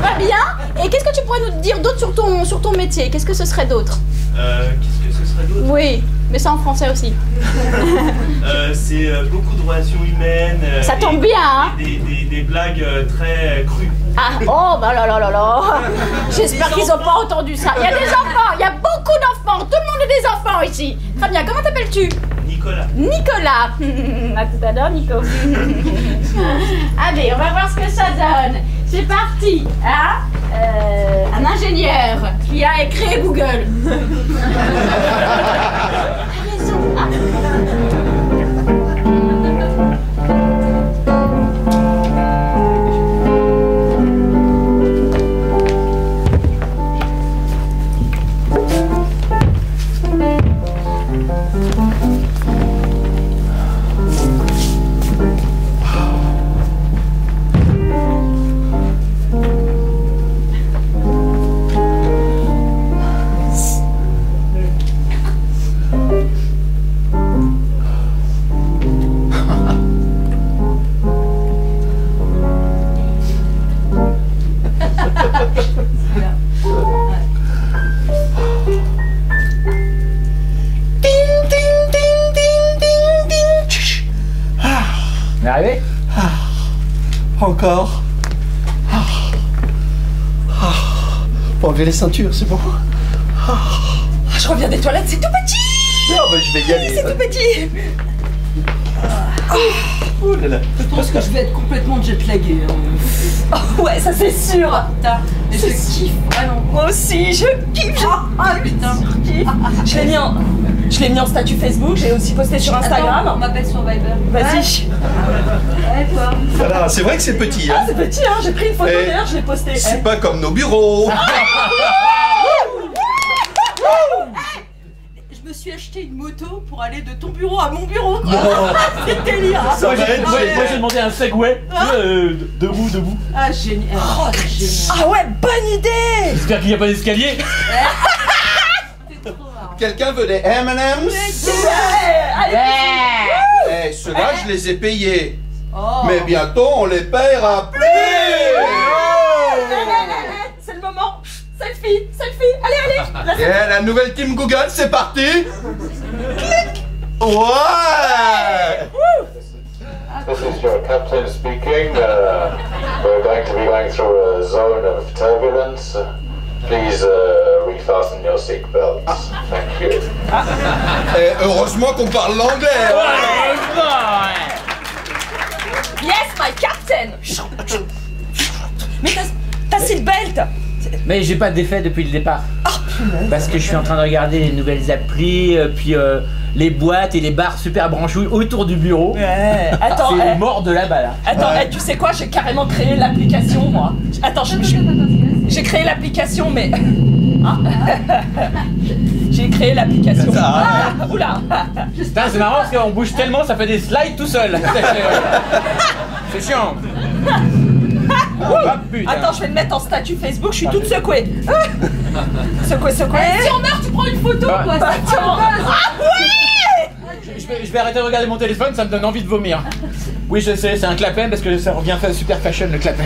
S1: Très bien. Et qu'est-ce que tu pourrais nous dire d'autre sur ton métier? Qu'est-ce que ce serait d'autre?
S6: Qu'est-ce que ce serait d'autre?
S1: Oui, mais ça en français aussi.
S6: C'est beaucoup de relations humaines.
S1: Ça tombe bien, hein?
S6: Des blagues très crues.
S1: Ah, oh, bah là là là là. J'espère qu'ils ont pas entendu ça. Il y a des enfants, il y a beaucoup d'enfants. Tout le monde est des enfants ici. Très bien, comment t'appelles-tu?
S6: Nicolas.
S1: Nicolas. À tout à l'heure, Nico. Allez, on va voir ce que ça donne. C'est parti, hein? Un ingénieur qui a créé Google. T'as raison. Ah.
S8: On est arrivé?
S5: Encore. Pour enlever les ceintures, c'est bon.
S3: Je reviens des toilettes, c'est tout petit.
S5: Ah bah je vais y aller.
S3: C'est tout petit.
S5: Oh là là.
S7: Je pense que je vais être complètement jetlaguée.
S3: Oh, ouais, ça c'est sûr.
S7: Putain, mais je kiffe vraiment.
S3: Moi aussi, je kiffe.
S7: Putain.
S3: Je kiffe. Je l'ai mis en statut Facebook, j'ai aussi posté sur Instagram.
S7: Attends, on m'appelle sur Viber.
S3: Vas-y.
S7: Ouais, toi.
S5: Voilà, c'est vrai que c'est petit,
S3: Ah,
S5: hein.
S3: c'est petit, hein. J'ai pris une photo
S5: Eh,
S3: d'ailleurs, je l'ai postée.
S5: C'est pas comme nos bureaux.
S7: Je me suis acheté une moto pour aller de ton bureau à mon bureau.
S5: Non.
S3: C'est délire. Hein.
S5: Ça va être
S8: Moi
S5: génial.
S8: j'ai demandé un Segway. Debout.
S7: Ah, génial. Oh, génial.
S3: Ah ouais, bonne idée.
S8: J'espère qu'il n'y a pas d'escalier.
S7: C'est trop marrant.
S5: Quelqu'un veut des M&M's? Eh, ceux-là, je les ai payés.
S7: Oh.
S5: Mais bientôt, on les paiera plus.
S3: C'est le moment. Selfie. Allez.
S5: Et la nouvelle team Google, c'est parti. Clic. Ouais.
S9: This is your captain speaking. We're going to be going through a zone of turbulence. Please refasten your seatbelts. Thank you.
S5: Et heureusement qu'on parle l'anglais.
S3: Yes, my captain. Mais ta seatbelt.
S8: Mais j'ai pas d'effet depuis le départ. Parce que je suis en train de regarder les nouvelles applis, puis les boîtes et les bars super branchouilles autour du bureau.
S3: Ouais. Attends,
S8: C'est mort de là-bas là.
S3: Attends, tu sais quoi? J'ai carrément créé l'application, moi. Attends, j'ai créé l'application, mais... Hein? J'ai créé l'application. Ah, oula.
S8: Putain, c'est marrant parce qu'on bouge tellement, ça fait des slides tout seul. C'est chiant. Ah, putain.
S3: Attends, je vais le mettre en statut Facebook, je suis toute secouée. Secouée.
S7: Si on meurt, tu prends une photo,
S8: Ouais.
S7: quoi.
S3: Attends. Ah ouais.
S8: Je vais arrêter de regarder mon téléphone, ça me donne envie de vomir. Oui, je sais, c'est un clapet parce que ça revient super fashion le clapet.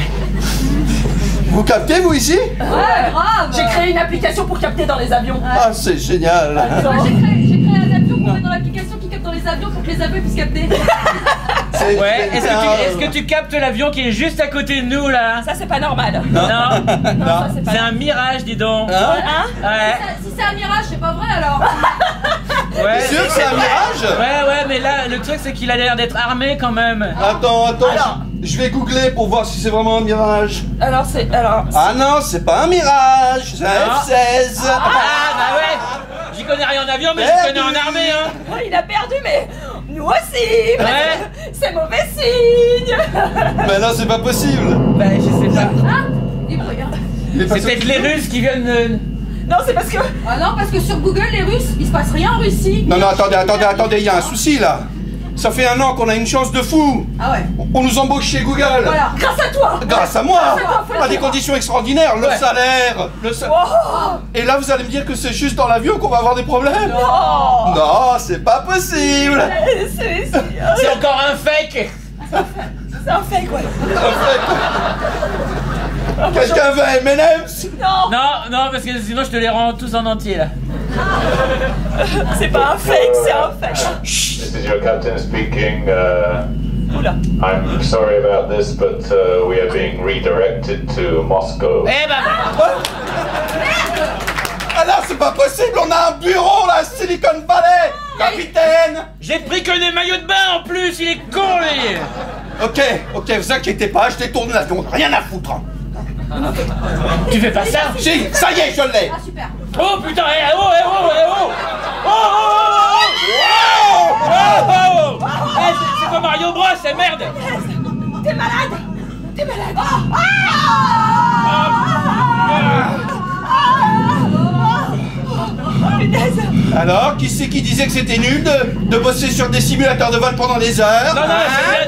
S5: Vous captez, vous, ici?
S7: Ouais, grave.
S3: J'ai créé une application pour capter dans les avions.
S5: Ah, c'est génial.
S3: Attends.
S7: J'ai créé un avion pour mettre dans l'application qui capte dans les avions pour que les avions puissent capter.
S8: Ouais, est-ce que tu captes l'avion qui est juste à côté de nous là?
S3: Ça, c'est pas normal.
S8: Non,
S3: ça, c'est pas
S8: c'est un mirage, dis donc.
S3: Hein?
S8: Ouais.
S4: Si c'est un mirage, c'est pas vrai alors.
S8: Ouais.
S5: T'es sûr que c'est un mirage?
S8: Ouais, mais là, le truc c'est qu'il a l'air d'être armé quand même.
S5: Attends,
S3: Alors.
S5: je vais googler pour voir si c'est vraiment un mirage.
S3: Alors,
S5: Ah non, c'est pas un mirage, c'est un F-16.
S8: Ah bah ouais. J'y connais rien en avion, mais j'y connais en armée, hein.
S3: il a perdu, mais nous aussi.
S8: Ouais.
S3: C'est mauvais signe.
S5: Mais non, c'est pas possible.
S8: Bah je sais pas.
S5: Mais
S8: C'est
S5: parce
S8: peut-être
S5: que-
S8: les Russes qui viennent.
S3: Non, c'est parce que...
S4: Ah non, parce que sur Google, les Russes, il se passe rien en Russie.
S5: Non, attendez, il y a un souci là. Ça fait 1 an qu'on a une chance de fou.
S4: Ah ouais.
S5: On nous embauche chez Google.
S4: Voilà.
S3: Grâce à toi.
S5: Grâce à moi.
S3: faut
S5: On a
S3: le
S5: des
S3: dire.
S5: conditions extraordinaires, le salaire,
S3: Oh.
S5: Et là, vous allez me dire que c'est juste dans l'avion qu'on va avoir des problèmes?
S3: Oh.
S5: Non, c'est pas possible.
S8: C'est encore un fake.
S3: C'est un fake, ouais.
S5: Quelqu'un veut M&M's?
S3: Non,
S8: Non, parce que sinon je te les rends tous en entier là.
S3: c'est pas un fake, c'est un fake.
S9: This is your captain speaking.
S3: Oula.
S9: I'm sorry about this, but we are being redirected to Moscow.
S8: Eh ben.
S5: Ah là, c'est pas possible, on a un bureau là, Silicon Valley. Capitaine.
S8: J'ai pris que des maillots de bain en plus, il est con lui.
S5: Ok, vous inquiétez pas, je détourne l'avion, rien à foutre.
S8: Tu fais pas ça?
S5: Si, ça y est, je l'ai.
S4: Ah super.
S8: Oh putain, c'est pas Mario Bros, c'est merde.
S3: T'es malade. T'es malade. Punaise.
S5: Alors, qui c'est qui disait que c'était nul de bosser sur des simulateurs de vol pendant des heures?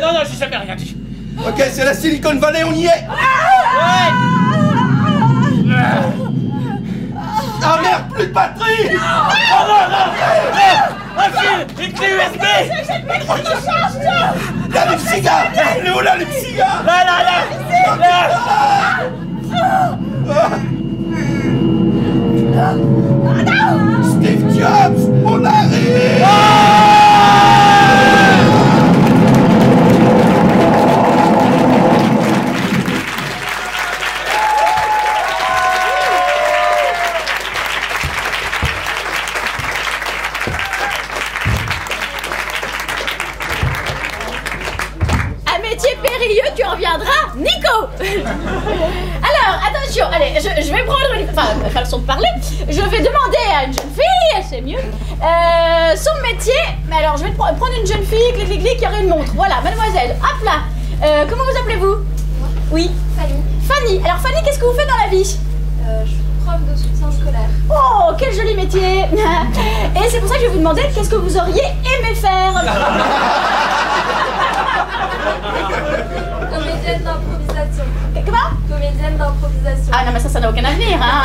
S8: Non, j'ai jamais rien dit.
S5: Ok, c'est la Silicon Valley, on y est. Ah merde, plus de batterie.
S8: Oh non, un fil, une clé USB.
S5: Là, les petits gars. Elle est où là, les petits gars? Steve Jobs, on arrive.
S1: Un métier périlleux, tu en reviendras, Nico. Alors, attention, allez, je vais prendre une... Enfin, façon de parler. Je vais demander à une jeune fille, c'est mieux, son métier. Mais alors, je vais prendre une jeune fille, clic, qui aurait une montre. Voilà, mademoiselle, hop là. Comment vous appelez-vous? Oui.
S10: Fanny.
S1: Fanny. Alors, Fanny, qu'est-ce que vous faites dans la vie?
S10: Je suis prof de soutien scolaire.
S1: Oh, quel joli métier. Et c'est pour ça que je vais vous demander qu'est-ce que vous auriez aimé faire.
S10: Comédienne d'improvisation.
S1: Comment?
S10: Comédienne d'improvisation.
S1: Ah non, mais ça n'a aucun avenir, hein.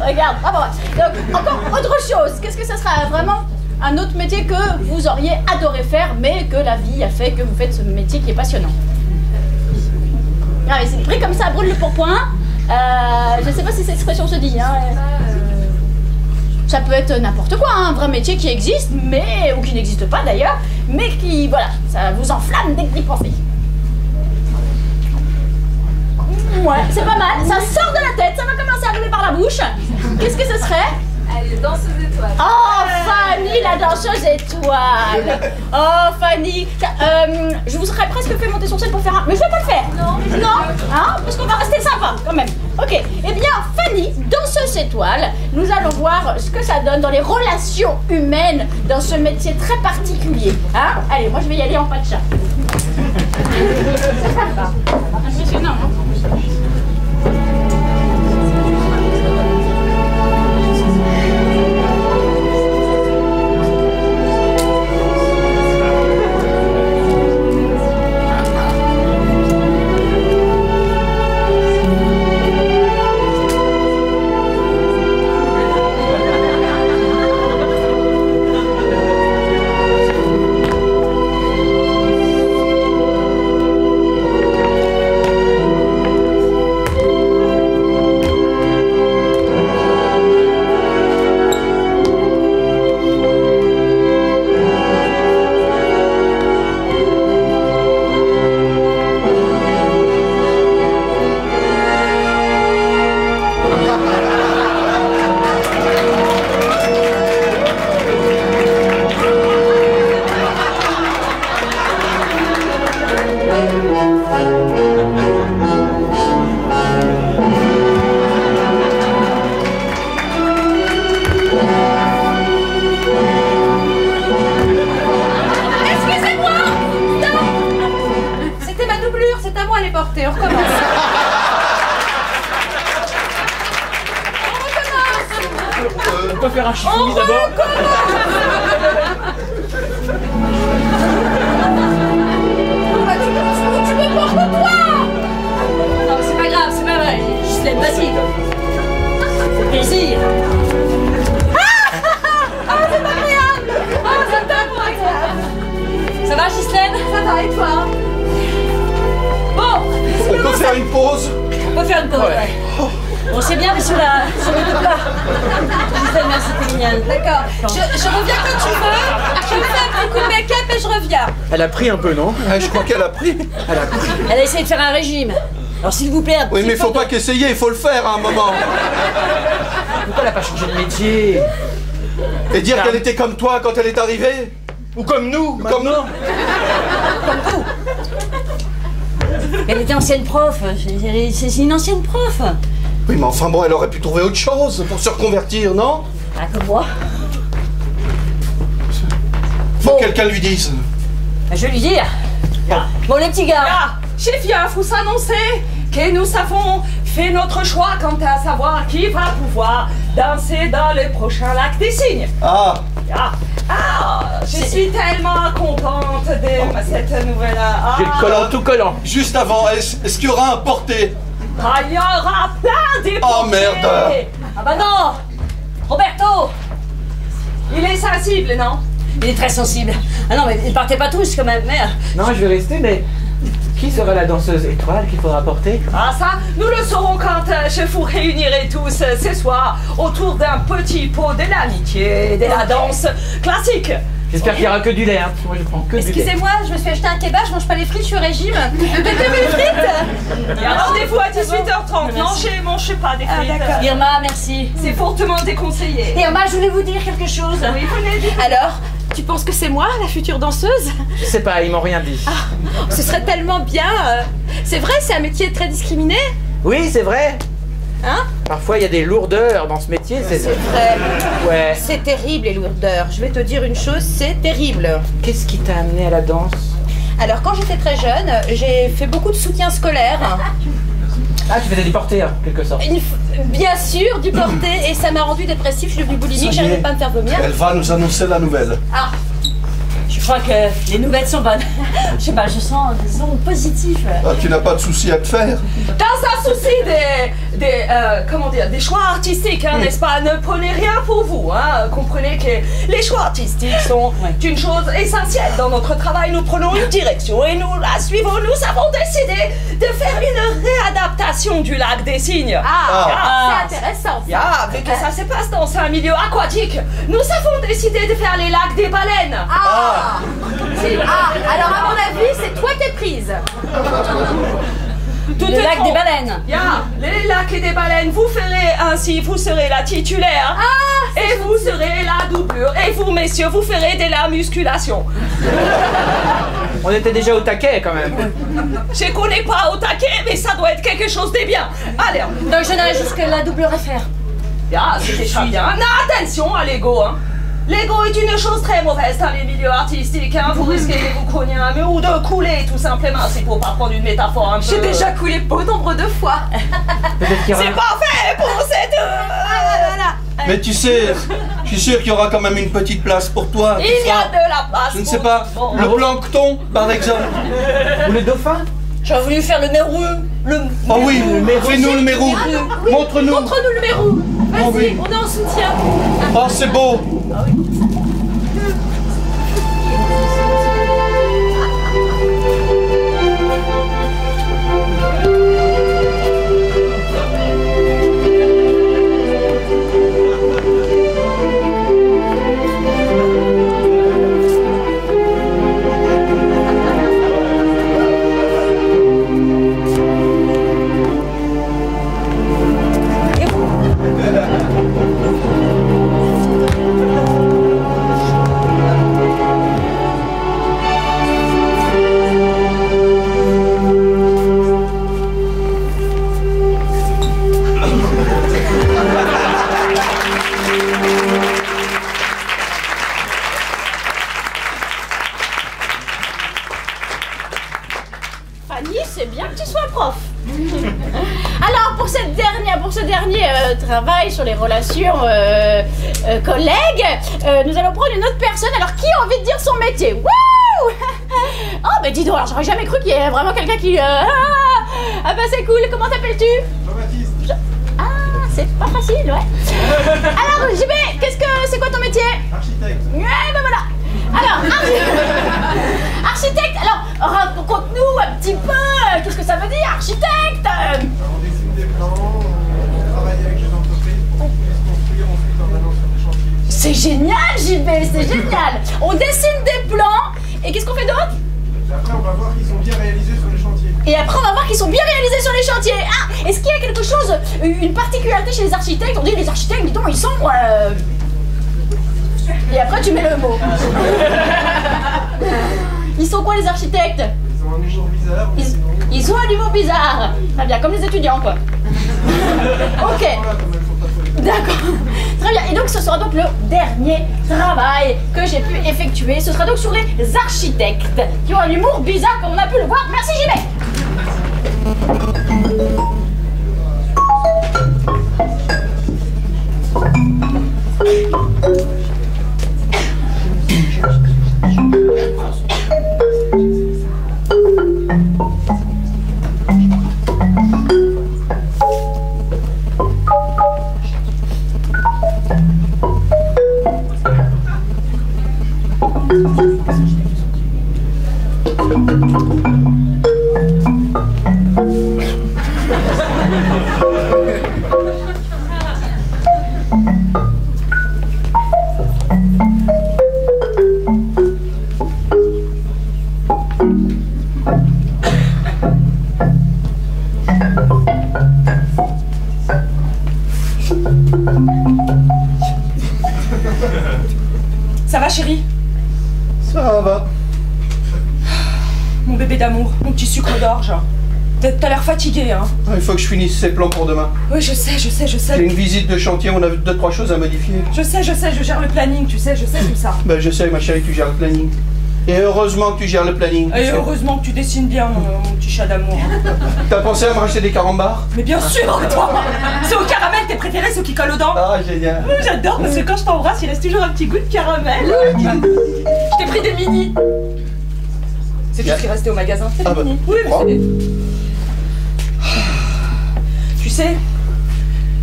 S1: Regarde, ah bon. Donc, encore autre chose. Qu'est-ce que ça sera vraiment un autre métier que vous auriez adoré faire, mais que la vie a fait que vous faites ce métier qui est passionnant? Ah, mais c'est pris comme ça, brûle le pourpoint. Je ne sais pas si cette expression se dit, hein. Ça peut être n'importe quoi, hein, un vrai métier qui existe, mais ou qui n'existe pas d'ailleurs, mais qui, voilà, ça vous enflamme dès que vous y pensez. Ouais, c'est pas mal, ça sort de la tête, ça va commencer à arriver par la bouche. Qu'est-ce que ce serait?
S10: Elle est danseuse étoile.
S1: Oh, Fanny, la danseuse étoile. Oh, Fanny, je vous aurais presque fait monter sur scène pour faire un... Mais je vais pas le faire.
S10: Non.
S1: Hein, parce qu'on va rester sympa, quand même. Ok, eh bien, Fanny, danseuse étoile, nous allons voir ce que ça donne dans les relations humaines dans ce métier très particulier. Hein? Allez, moi je vais y aller en pas de chat. C'est sympa. Impressionnant, hein?
S4: c'est à moi de les porter, on recommence.
S8: On peut faire un chiffouille d'abord.
S4: Tu me portes toi. Non, c'est pas grave, c'est pas vrai. Ghislaine, vas-y. C'est plaisir. Ah, c'est agréable. Ah, c'est tellement agréable. Ça va, Ghislaine? Ça va, et toi? Bon.
S5: On peut faire une pause?
S4: On peut faire une pause, ouais. Bon, c'est bien, mais sur le plat. Ghislaine, merci, t'es mignonne. D'accord. Je reviens quand tu veux. Je me fais un petit coup de make-up et je reviens.
S8: Elle a pris un peu, non?
S5: Je crois qu'elle a pris.
S7: Elle a essayé de faire un régime. Alors s'il vous plaît, un
S5: Oui,
S7: petit
S5: mais
S7: peu
S5: faut
S7: de-
S5: pas qu'essayer, il faut le faire à un moment.
S8: Pourquoi elle a pas changé de métier?
S5: Et dire qu'elle était comme toi quand elle est arrivée?
S8: Ou comme nous?
S5: Comme nous?
S7: Elle était ancienne prof. C'est une ancienne prof.
S5: Oui, mais enfin bon, elle aurait pu trouver autre chose pour se reconvertir, non?
S7: Ah, comme moi.
S5: Faut que quelqu'un lui dise.
S7: Je vais lui dire. Bon, les petits gars.
S3: Ah, chef, il faut s'annoncer que nous avons fait notre choix quant à savoir qui va pouvoir danser dans le prochain lac des cygnes.
S5: Ah,
S3: Je suis tellement contente de cette nouvelle.
S8: J'ai le collant tout collant.
S5: juste avant, est-ce qu'il y aura un porté?
S3: Il y aura plein de
S5: Oh,
S3: portées.
S5: merde.
S7: Ah bah non. Roberto.
S3: Il est sensible, non?
S7: Il est très sensible. Ah non, mais ne partez pas tous quand même, merde.
S8: Non, je vais rester, mais qui sera la danseuse étoile qu'il faudra porter?
S3: Ah ça, nous le saurons quand je vous réunirai tous ce soir autour d'un petit pot de l'amitié et de la danse classique.
S8: J'espère qu'il n'y aura que du lait, hein, parce que moi je prends que du lait.
S4: Excusez-moi, je me suis acheté un kebab, je mange pas les frites, je suis au régime. Mettez mes frites.
S3: Il y a rendez-vous à 18h30. Non, je mange pas des frites.
S7: Irma, merci.
S3: C'est fortement déconseillé.
S4: Irma, je voulais vous dire quelque chose.
S3: Oui, venez dire.
S4: Alors, tu penses que c'est moi, la future danseuse?
S8: Je sais pas, ils m'ont rien dit.
S4: Ce serait tellement bien. C'est vrai, c'est un métier très discriminé.
S8: Oui, c'est vrai.
S4: Hein?
S8: Parfois il y a des lourdeurs dans ce métier, c'est
S4: vrai.
S8: Ouais.
S4: C'est terrible les lourdeurs. Je vais te dire une chose, c'est terrible.
S8: Qu'est-ce qui t'a amené à la danse?
S4: Alors quand j'étais très jeune, j'ai fait beaucoup de soutien scolaire.
S8: Ah, tu faisais du porté, en quelque sorte.
S4: Bien sûr, du porté, et ça m'a rendu dépressif, je suis devenue boulimique,
S5: Ça y
S4: j'arrivais
S5: est.
S4: pas à me faire vomir.
S5: Elle va nous annoncer la nouvelle.
S7: Ah, je crois que les nouvelles sont bonnes. Je sais pas, je sens des ondes positives.
S5: Ah, tu n'as pas de souci à te faire?
S3: Dans un souci des choix artistiques, hein, n'est-ce pas? Ne prenez rien pour vous, hein. Comprenez que les choix artistiques sont une chose essentielle dans notre travail. Nous prenons une direction et nous la suivons. Nous avons décidé de faire une réadaptation du lac des cygnes.
S4: C'est intéressant ça.
S3: Vu que ça se passe dans un milieu aquatique, nous avons décidé de faire les lacs des baleines.
S4: Alors à mon avis, c'est toi qui es prise.
S3: Tout
S7: Le
S3: est
S7: lac
S3: faux.
S7: des baleines.
S3: Les lacs et des baleines, vous ferez ainsi, vous serez la titulaire. Et vous serez la doublure. Et vous, messieurs, vous ferez de la musculation.
S8: On était déjà au taquet quand même.
S3: Je connais pas au taquet, mais ça doit être quelque chose de bien. Allez,
S7: Donc je n'aurai juste que la double réfère.
S3: c'est déjà bien. Attention à l'ego, hein. L'ego est une chose très mauvaise dans les milieux artistiques, hein. Vous risquez de vous cogner un mur ou de couler, tout simplement. C'est pour pas prendre une métaphore un peu.
S4: J'ai déjà coulé beau nombre de fois.
S8: Peut-être qu'il y aura...
S3: C'est pas fait pour cette.
S5: Mais tu sais, je suis sûr qu'il y aura quand même une petite place pour toi. Tu
S3: Il y a
S5: feras,
S3: de la place.
S5: je ne
S3: pour
S5: sais pas,
S3: tout le monde.
S5: le plancton, par exemple.
S8: Ou le dauphin?
S7: J'aurais voulu faire le mérou.
S5: Oh oui, fais-nous le mérou. Montre-nous.
S4: Montre-nous le mérou. Vas-y,
S5: Oh oui.
S4: on est en soutien.
S5: Oh, c'est beau.
S1: Fanny, c'est bien que tu sois prof. Alors, pour ce dernier travail sur les relations collègues, nous allons prendre une autre personne. Alors, qui a envie de dire son métier? Wouh! Oh, mais dis donc, alors j'aurais jamais cru qu'il y ait vraiment quelqu'un qui... Ah bah c'est cool, comment t'appelles-tu?
S11: Jean-Baptiste.
S1: Ah, c'est pas facile, ouais. Alors, JB, c'est quoi ton métier?
S11: Architecte.
S1: Ouais, ben voilà. Alors, architecte, alors, raconte-nous un petit peu, qu'est-ce que ça veut dire, architecte?
S11: On dessine des plans, on travaille avec les entreprises pour qu'on puisse construire ensuite en allant sur des chantiers.
S1: C'est génial, JB, c'est génial. On dessine des plans, et qu'est-ce qu'on fait d'autre?
S11: Et après, on va voir qu'ils sont bien réalisés sur les chantiers.
S1: Et après, on va voir qu'ils sont bien réalisés sur les chantiers. Ah, est-ce qu'il y a quelque chose, une particularité chez les architectes? On dit les architectes, dis donc, ils sont... Et après, tu mets le mot. Ils sont quoi, les architectes?
S11: Ils ont un humour bizarre.
S1: Ils ont un humour bizarre. Très bien, comme les étudiants, quoi. Ok. D'accord. Très bien. Et donc, ce sera donc le dernier travail que j'ai pu effectuer. Ce sera donc sur les architectes qui ont un humour bizarre, comme on a pu le voir. Merci, JB.
S4: Ça va, chérie?
S5: Ça va.
S4: Mon bébé d'amour, mon petit sucre d'orge. T'as l'air fatigué, hein?
S5: Il faut que je finisse ces plans pour demain.
S4: Oui, je sais.
S5: J'ai une visite de chantier, on a 2-3 choses à modifier.
S4: Je sais, je gère le planning, tu sais, je sais tout ça.
S5: Ben je sais, ma chérie, tu gères le planning. Et heureusement que tu gères le planning.
S4: Et heureusement que tu dessines bien, mon petit chat d'amour.
S5: T'as pensé à me racheter des carambars?
S4: Mais bien sûr, toi! C'est au caramel, tes préférés, ceux qui collent aux dents.
S5: Ah, génial.
S4: J'adore, parce que quand je t'embrasse, il reste toujours un petit goût de caramel. Je t'ai pris des mini. C'est tout ce qui restait au magasin, c'est des mini. Oui, mais c'est des... Tu sais,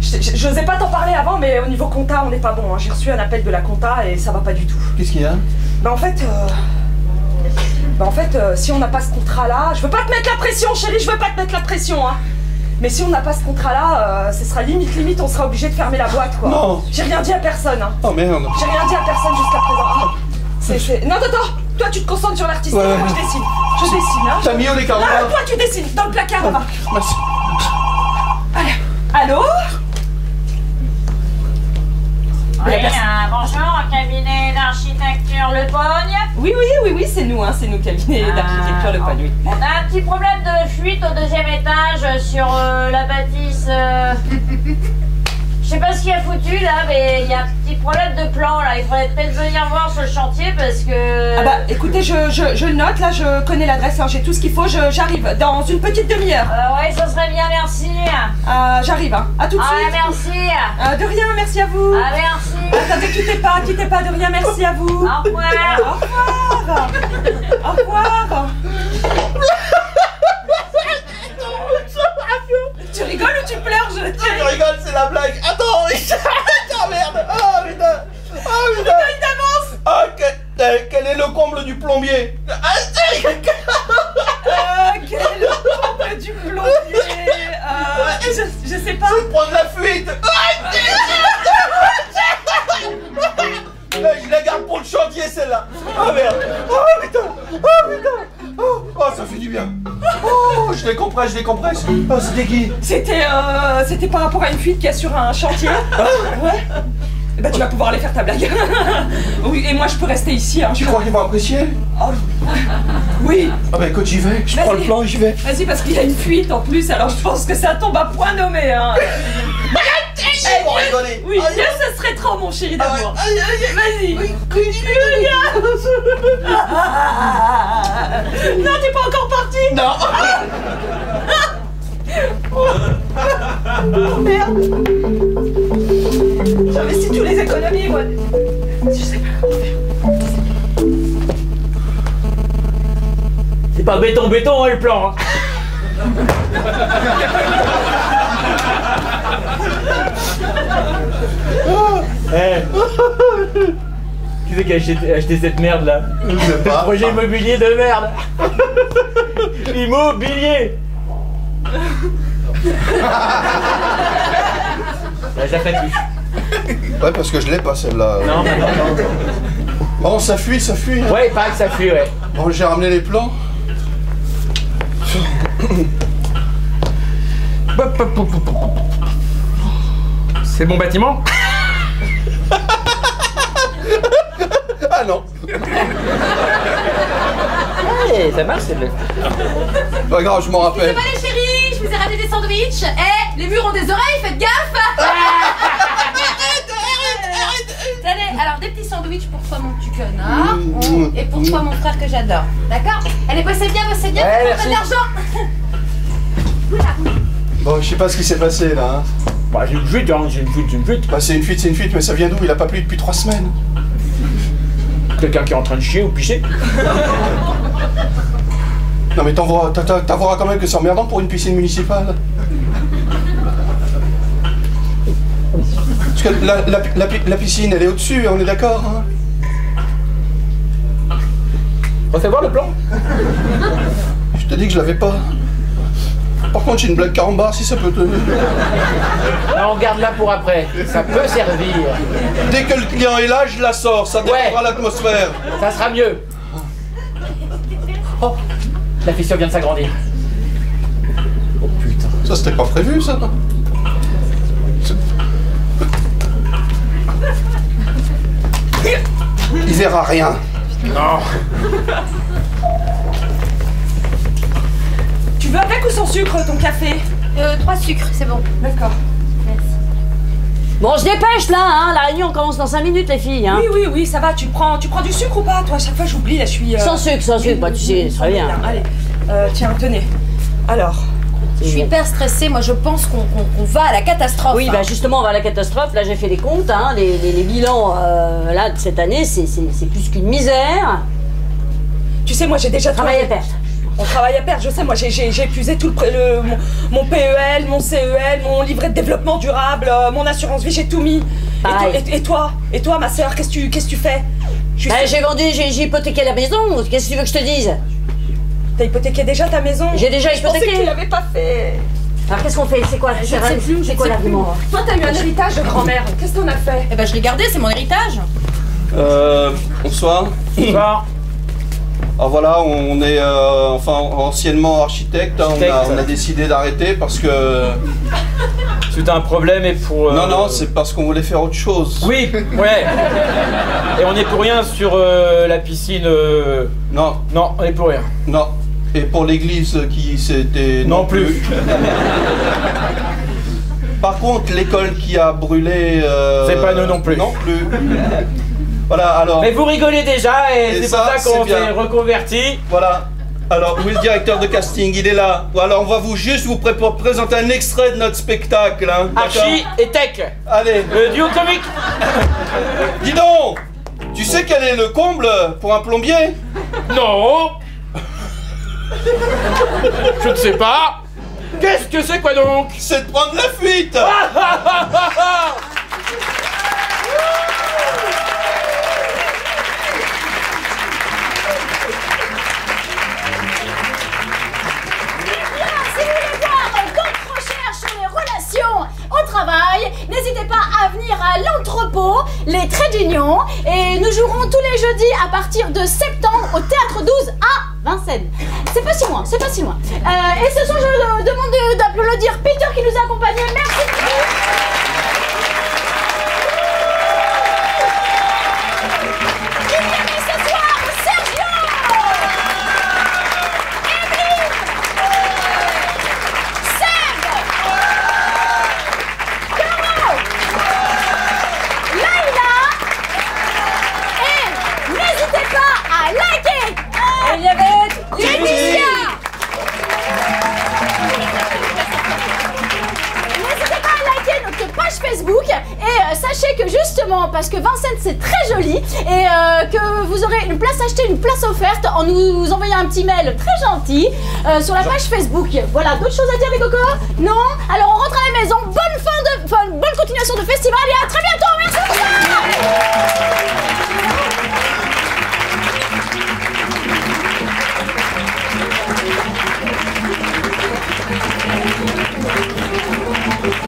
S4: je n'osais pas t'en parler avant, mais au niveau compta, on n'est pas bon. Hein. J'ai reçu un appel de la compta et ça va pas du tout.
S5: Qu'est-ce qu'il y a?
S4: Bah en fait, si on n'a pas ce contrat-là, je veux pas te mettre la pression, chérie, je veux pas te mettre la pression, hein. Mais si on n'a pas ce contrat-là, ce sera limite, on sera obligé de fermer la boîte, quoi.
S5: Non.
S4: J'ai rien dit à personne, hein.
S5: Oh merde.
S4: J'ai rien dit à personne jusqu'à présent. Non, attends, toi tu te concentres sur l'artiste,
S5: ouais.
S4: Moi je dessine. Je dessine, hein.
S5: T'as mis où les carambars?
S4: Ah, toi tu dessines, dans le placard, là-bas.
S5: Merci.
S4: Allô?
S7: Oui, bonjour, cabinet d'architecture Le Pogne.
S4: Oui, c'est nous, hein, c'est nous, cabinet d'architecture Le Pogne, oui.
S7: On a un petit problème de fuite au 2e étage sur la bâtisse. Je sais pas ce qu'il a foutu là, mais il y a un petit problème de plan là. Il faudrait peut-être venir voir sur le chantier parce que...
S4: Ah bah écoutez, je le note là, je connais l'adresse, hein, j'ai tout ce qu'il faut, j'arrive dans une petite demi-heure.
S7: Ouais, ça serait bien, merci.
S4: J'arrive, hein. À tout de suite.
S7: Merci.
S4: De rien, merci à vous.
S7: Ah, merci.
S4: Attendez, quittez pas, de rien, merci à vous.
S7: Au revoir.
S4: Au revoir. Au revoir. Tu rigoles ou tu pleures? Je
S5: rigole, c'est la blague. Attends, oh merde. Oh putain.
S4: Il t'avance.
S5: Ah, quel est le comble du plombier?
S4: Quel est le comble du plombier? Je sais pas.
S5: C'est prendre la fuite. Je la garde pour le chantier celle-là. Oh merde. Oh putain. Oh, ça fait du bien. Oh, je décompresse. Oh, c'était qui?
S4: C'était par rapport à une fuite qu'il y a sur un chantier. Ouais. Bah tu vas pouvoir aller faire ta blague. Oui, et moi je peux rester ici. Hein,
S5: tu crois qu'ils vont apprécier?
S4: Oh. Oui.
S5: Ah bah écoute, j'y vais. Je prends le plan et j'y vais.
S4: Vas-y, parce qu'il y a une fuite en plus, alors je pense que ça tombe à point nommé. Hein.
S5: Ils vont rigoler.
S3: Oui, ce serait trop, mon chéri d'amour. Vas-y. Non, t'es pas encore parti.
S5: Non.
S3: Oh merde. J'investis tous les économies, moi. Je sais pas comment faire.
S8: C'est pas béton, hein, le plan. Qui c'est qui a acheté cette merde là?
S5: Je sais pas.
S8: Projet immobilier de merde. Immobilier. Ça fait plus.
S5: Ouais, parce que je l'ai pas celle-là.
S8: Non.
S5: Bon, ça fuit. Hein.
S8: Ouais, il paraît que ça fuit, ouais.
S5: Bon, j'ai ramené les plans.
S8: C'est bon bâtiment?
S5: Ah non.
S8: Ouais, ça marche, c'est le.
S5: Pas grave, je m'en rappelle.
S4: C'est pas les chéris, je vous ai ramené des sandwichs. Les murs ont des oreilles, faites gaffe. Allez, alors des petits sandwichs pour toi mon petit connard et pour toi mon frère que j'adore. D'accord? Allez, bossez bien,
S8: Ouais,
S4: faites
S8: merci.
S4: pas d'argent.
S5: Bon, je sais pas ce qui s'est passé là. Hein.
S8: Bah, j'ai une fuite.
S5: Bah, c'est une fuite, mais ça vient d'où? Il a pas plu depuis 3 semaines.
S8: Quelqu'un qui est en train de chier ou picher?
S5: Non mais t'avoueras quand même que c'est emmerdant pour une piscine municipale. Parce que la piscine, elle est au-dessus, on est d'accord, hein?
S8: Refais voir le plan.
S5: Je te dis que je l'avais pas. Par contre, j'ai une blague carambar si ça peut te...
S8: Non, on garde là pour après. Ça peut servir.
S5: Dès que le client est là, je la sors, ça détendra l'atmosphère.
S8: Ça sera mieux. Oh, la fissure vient de s'agrandir. Oh putain.
S5: Ça, c'était pas prévu, ça. Il verra rien.
S8: Non.
S3: Tu veux avec ou sans sucre ton café?
S4: 3 sucres, c'est bon.
S3: D'accord.
S7: Bon, je dépêche là, hein. La réunion commence dans 5 minutes, les filles. Hein.
S3: Oui, ça va. Tu prends du sucre ou pas? Toi, à chaque fois, j'oublie. Là, je suis.
S7: Sans sucre. Bah, tu sais, très bien.
S3: Allez, tiens, tenez. Alors.
S4: Je suis hyper stressée, moi je pense qu'on va à la catastrophe.
S7: Oui, bah justement, on va à la catastrophe. Là, j'ai fait les comptes, hein. Les bilans là, de cette année, c'est plus qu'une misère.
S3: Tu sais, moi, j'ai déjà
S7: travaillé à perte.
S3: On travaille à perte, je sais, moi j'ai épuisé tout mon PEL, mon CEL, mon livret de développement durable, mon assurance vie, j'ai tout mis. Et toi, ma sœur, qu'est-ce que tu fais?
S7: J'ai vendu, j'ai hypothéqué la maison, qu'est-ce que tu veux que je te dise?
S3: T'as hypothéqué déjà ta maison?
S7: J'ai déjà hypothéqué.
S3: Je pensais que tu l'avais pas fait.
S7: Alors qu'est-ce qu'on fait? C'est quoi?
S4: Je sais plus,
S7: c'est quoi l'argument?
S3: Toi t'as eu un héritage de grand-mère, qu'est-ce qu'on a fait?
S4: Eh ben je l'ai gardé, c'est mon héritage.
S5: Bonsoir.
S8: Bonsoir.
S5: Alors voilà, on est anciennement architecte, hein, on a décidé d'arrêter parce que...
S8: C'est un problème et pour...
S5: Non, c'est parce qu'on voulait faire autre chose.
S8: Oui, ouais. Et on est pour rien sur la piscine...
S5: Non.
S8: Non, on est pour rien.
S5: Non. Et pour l'église qui c'était...
S8: Non plus.
S5: Par contre, l'école qui a brûlé...
S8: C'est pas nous non plus.
S5: Non plus. Voilà, alors...
S8: Mais vous rigolez déjà et c'est pour ça qu'on s'est reconverti.
S5: Voilà. Alors, où est le directeur de casting? Il est là. Alors, on va juste vous présenter un extrait de notre spectacle. Hein,
S8: Archie et Tech.
S5: Allez.
S8: Le duo comique.
S5: Dis donc, tu sais quel est le comble pour un plombier?
S8: Non. Je ne sais pas. Qu'est-ce que c'est quoi donc?
S5: C'est de prendre la fuite.
S1: au travail, n'hésitez pas à venir à l'entrepôt, les traits d'union, et nous jouerons tous les jeudis à partir de septembre au Théâtre 12 à Vincennes. C'est pas si loin, c'est pas si loin. Et ce soir, je demande d'applaudir Peter qui nous a accompagnés. Merci. parce que Vincennes c'est très joli et que vous aurez une place achetée, une place offerte en nous envoyant un petit mail très gentil sur la page Facebook. Voilà, d'autres choses à dire les cocos? Non? Alors on rentre à la maison, bonne continuation de festival et à très bientôt, merci.